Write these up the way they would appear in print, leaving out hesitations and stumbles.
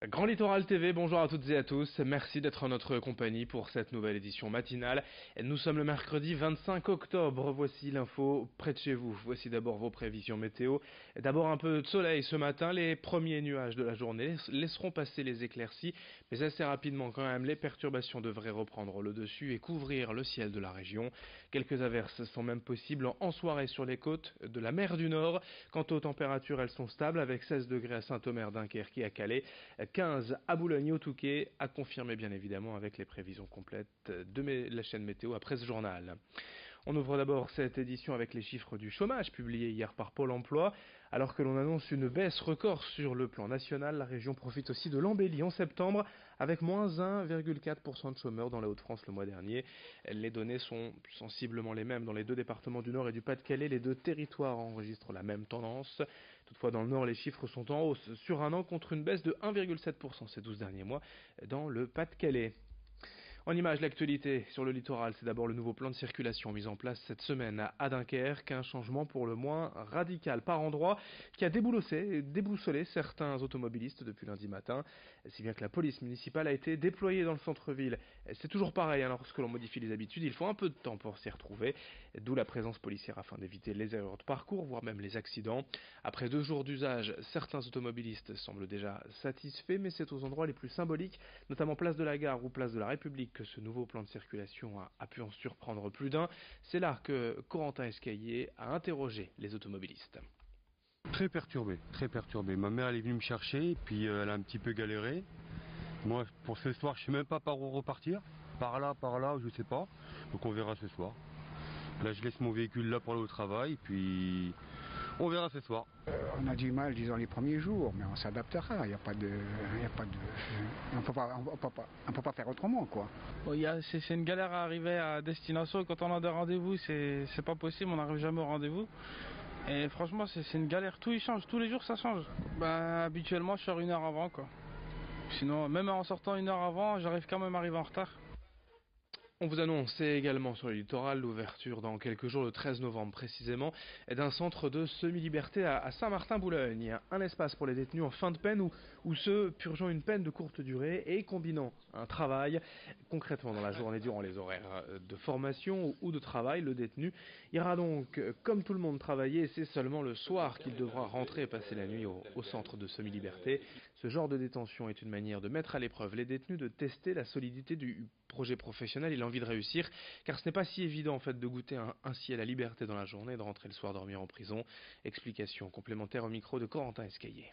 Grand Littoral TV, bonjour à toutes et à tous, merci d'être en notre compagnie pour cette nouvelle édition matinale. Nous sommes le mercredi 25 octobre, voici l'info près de chez vous. Voici d'abord vos prévisions météo. D'abord un peu de soleil ce matin, les premiers nuages de la journée laisseront passer les éclaircies, mais assez rapidement quand même les perturbations devraient reprendre le dessus et couvrir le ciel de la région. Quelques averses sont même possibles en soirée sur les côtes de la mer du Nord. Quant aux températures, elles sont stables avec 16 degrés à Saint-Omer, Dunkerque et à Calais. 15 à Boulogne au Touquet, à confirmer bien évidemment avec les prévisions complètes de la chaîne météo après ce journal. On ouvre d'abord cette édition avec les chiffres du chômage publiés hier par Pôle emploi. Alors que l'on annonce une baisse record sur le plan national, la région profite aussi de l'embellie en septembre avec moins 1,4% de chômeurs dans la Haute-France le mois dernier. Les données sont sensiblement les mêmes dans les deux départements du Nord et du Pas-de-Calais. Les deux territoires enregistrent la même tendance. Toutefois, dans le Nord, les chiffres sont en hausse sur un an contre une baisse de 1,7% ces 12 derniers mois dans le Pas-de-Calais. En image, l'actualité sur le littoral, c'est d'abord le nouveau plan de circulation mis en place cette semaine à Dunkerque, un changement pour le moins radical par endroit qui a déboussolé certains automobilistes depuis lundi matin, si bien que la police municipale a été déployée dans le centre-ville. C'est toujours pareil, lorsque l'on modifie les habitudes, il faut un peu de temps pour s'y retrouver, d'où la présence policière afin d'éviter les erreurs de parcours, voire même les accidents. Après 2 jours d'usage, certains automobilistes semblent déjà satisfaits, mais c'est aux endroits les plus symboliques, notamment place de la Gare ou place de la République, que ce nouveau plan de circulation a pu en surprendre plus d'un. C'est là que Corentin Escaillé a interrogé les automobilistes. Très perturbé, très perturbé. Ma mère elle est venue me chercher et puis elle a un petit peu galéré. Moi pour ce soir je sais même pas par où repartir. Par là, je sais pas. Donc on verra ce soir. Là je laisse mon véhicule là pour aller au travail et puis on verra ce soir. On a du mal, disons, les premiers jours, mais on s'adaptera. Il n'y a pas de, on peut pas faire autrement, quoi. Bon, c'est une galère à arriver à destination. Quand on a des rendez-vous, c'est pas possible, on n'arrive jamais au rendez-vous. Et franchement, c'est une galère. Tout il change, tous les jours ça change. Bah, habituellement, je sors 1 heure avant, quoi. Sinon, même en sortant 1 heure avant, j'arrive quand même à arriver en retard. On vous annonce également sur le littoral l'ouverture dans quelques jours, le 13 novembre précisément, d'un centre de semi-liberté à Saint-Martin-Boulogne. Un espace pour les détenus en fin de peine ou ceux purgeant une peine de courte durée et combinant un travail concrètement dans la journée durant les horaires de formation ou de travail. Le détenu ira donc comme tout le monde travailler et c'est seulement le soir qu'il devra rentrer et passer la nuit au centre de semi-liberté. Ce genre de détention est une manière de mettre à l'épreuve les détenus, de tester la solidité du projet professionnel et l'envie de réussir, car ce n'est pas si évident en fait de goûter ainsi à la liberté dans la journée et de rentrer le soir dormir en prison. Explication complémentaire au micro de Corentin Escaillé.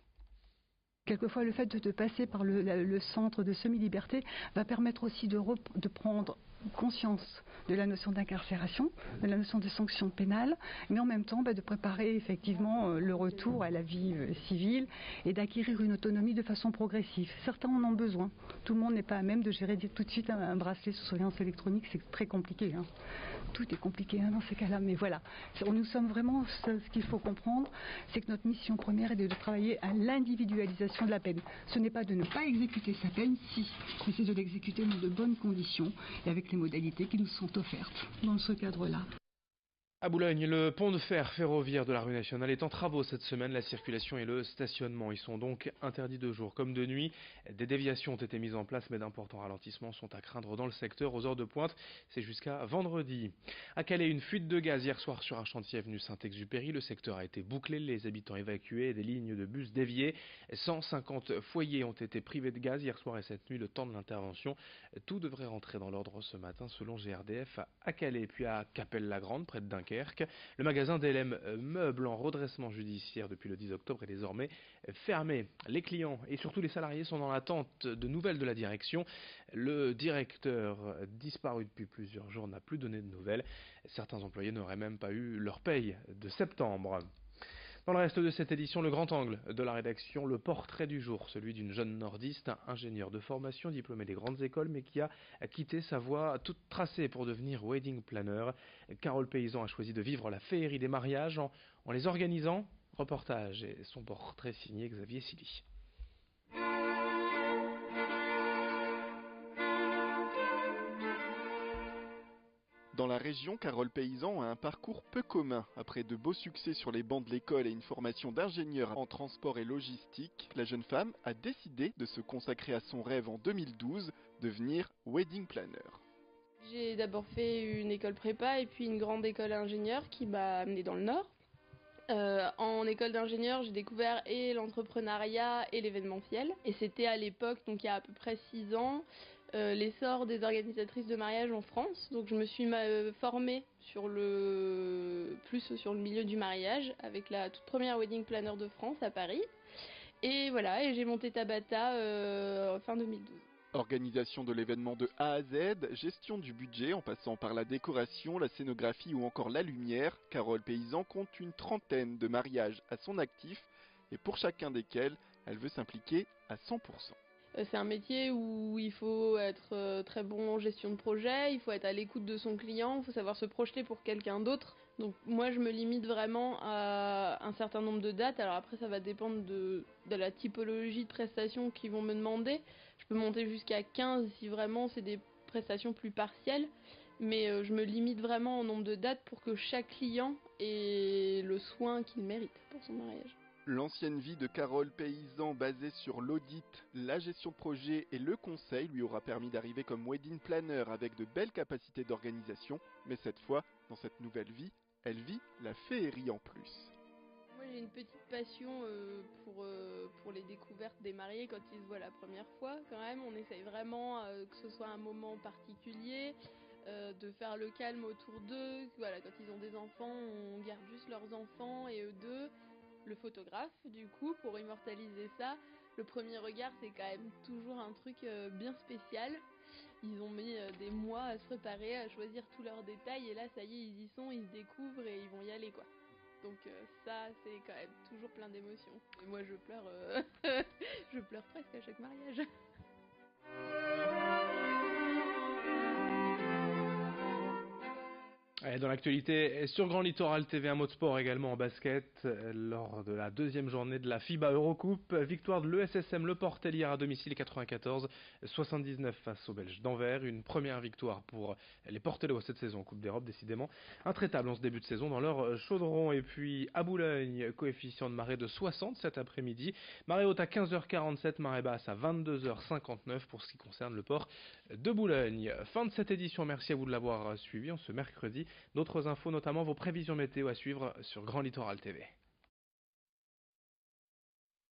Quelquefois, le fait de passer par le centre de semi-liberté va permettre aussi de prendre conscience de la notion d'incarcération, de la notion de sanction pénale, mais en même temps de préparer effectivement le retour à la vie civile et d'acquérir une autonomie de façon progressive. Certains en ont besoin. Tout le monde n'est pas à même de gérer tout de suite un bracelet sous surveillance électronique, c'est très compliqué. Tout est compliqué dans ces cas-là, mais voilà. Nous sommes vraiment, ce qu'il faut comprendre, c'est que notre mission première est de travailler à l'individualisation de la peine. Ce n'est pas de ne pas exécuter sa peine, si, mais c'est de l'exécuter dans de bonnes conditions et avec les modalités qui nous sont offertes dans ce cadre-là. À Boulogne, le pont de fer ferroviaire de la rue nationale est en travaux cette semaine. La circulation et le stationnement y sont donc interdits de jour comme de nuit. Des déviations ont été mises en place, mais d'importants ralentissements sont à craindre dans le secteur aux heures de pointe. C'est jusqu'à vendredi. À Calais, une fuite de gaz hier soir sur un chantier avenue Saint-Exupéry. Le secteur a été bouclé, les habitants évacués et des lignes de bus déviées. 150 foyers ont été privés de gaz hier soir et cette nuit, le temps de l'intervention. Tout devrait rentrer dans l'ordre ce matin selon GRDF à Calais. Puis à Capelle-la-Grande, près de Dunkerque. Le magasin DLM Meubles en redressement judiciaire depuis le 10 octobre est désormais fermé. Les clients et surtout les salariés sont dans l'attente de nouvelles de la direction. Le directeur, disparu depuis plusieurs jours, n'a plus donné de nouvelles. Certains employés n'auraient même pas eu leur paye de septembre. Dans le reste de cette édition, le grand angle de la rédaction, le portrait du jour, celui d'une jeune nordiste, ingénieure de formation, diplômée des grandes écoles, mais qui a quitté sa voie toute tracée pour devenir wedding planner. Carole Paysan a choisi de vivre la féerie des mariages en les organisant. Reportage et son portrait signé Xavier Silly. Dans la région, Carole Paysan a un parcours peu commun. Après de beaux succès sur les bancs de l'école et une formation d'ingénieur en transport et logistique, la jeune femme a décidé de se consacrer à son rêve en 2012, devenir wedding planner. J'ai d'abord fait une école prépa et puis une grande école ingénieur qui m'a amenée dans le Nord. En école d'ingénieur, j'ai découvert et l'entrepreneuriat et l'événementiel. Et c'était à l'époque, donc il y a à peu près 6 ans, l'essor des organisatrices de mariage en France. Donc je me suis formée plus sur le milieu du mariage avec la toute première wedding planner de France à Paris. Et voilà, et j'ai monté Tabata fin 2012. Organisation de l'événement de A à Z, gestion du budget en passant par la décoration, la scénographie ou encore la lumière, Carole Paysan compte une trentaine de mariages à son actif et pour chacun desquels, elle veut s'impliquer à 100%. C'est un métier où il faut être très bon en gestion de projet, il faut être à l'écoute de son client, il faut savoir se projeter pour quelqu'un d'autre. Donc moi je me limite vraiment à un certain nombre de dates, alors après ça va dépendre de la typologie de prestations qu'ils vont me demander. Je peux monter jusqu'à 15 si vraiment c'est des prestations plus partielles, mais je me limite vraiment au nombre de dates pour que chaque client ait le soin qu'il mérite pour son mariage. L'ancienne vie de Carole Paysan basée sur l'audit, la gestion de projet et le conseil lui aura permis d'arriver comme wedding planner avec de belles capacités d'organisation, mais cette fois, dans cette nouvelle vie, elle vit la féerie en plus. Moi j'ai une petite passion pour les découvertes des mariés quand ils se voient la première fois quand même. On essaye vraiment que ce soit un moment particulier, de faire le calme autour d'eux. Voilà, quand ils ont des enfants, on garde juste leurs enfants et eux deux. Le photographe du coup pour immortaliser ça. Le premier regard c'est quand même toujours un truc bien spécial. Ils ont mis des mois à se préparer, à choisir tous leurs détails et là ça y est ils y sont, ils se découvrent et ils vont y aller quoi. Donc ça c'est quand même toujours plein d'émotions. Et moi je pleure, je pleure presque à chaque mariage. Et dans l'actualité, sur Grand Littoral TV, un mot de sport également en basket, lors de la deuxième journée de la FIBA Eurocoupe, victoire de l'ESSM Le Portel hier à domicile 94-79 face aux Belges d'Anvers, une première victoire pour les Portelois cette saison en Coupe d'Europe décidément, intraitable en ce début de saison dans leur chaudron. Et puis à Boulogne, coefficient de marée de 60 cet après-midi, marée haute à 15h47, marée basse à 22h59 pour ce qui concerne le port de Boulogne. Fin de cette édition, merci à vous de l'avoir suivi en ce mercredi. D'autres infos, notamment vos prévisions météo à suivre sur Grand Littoral TV.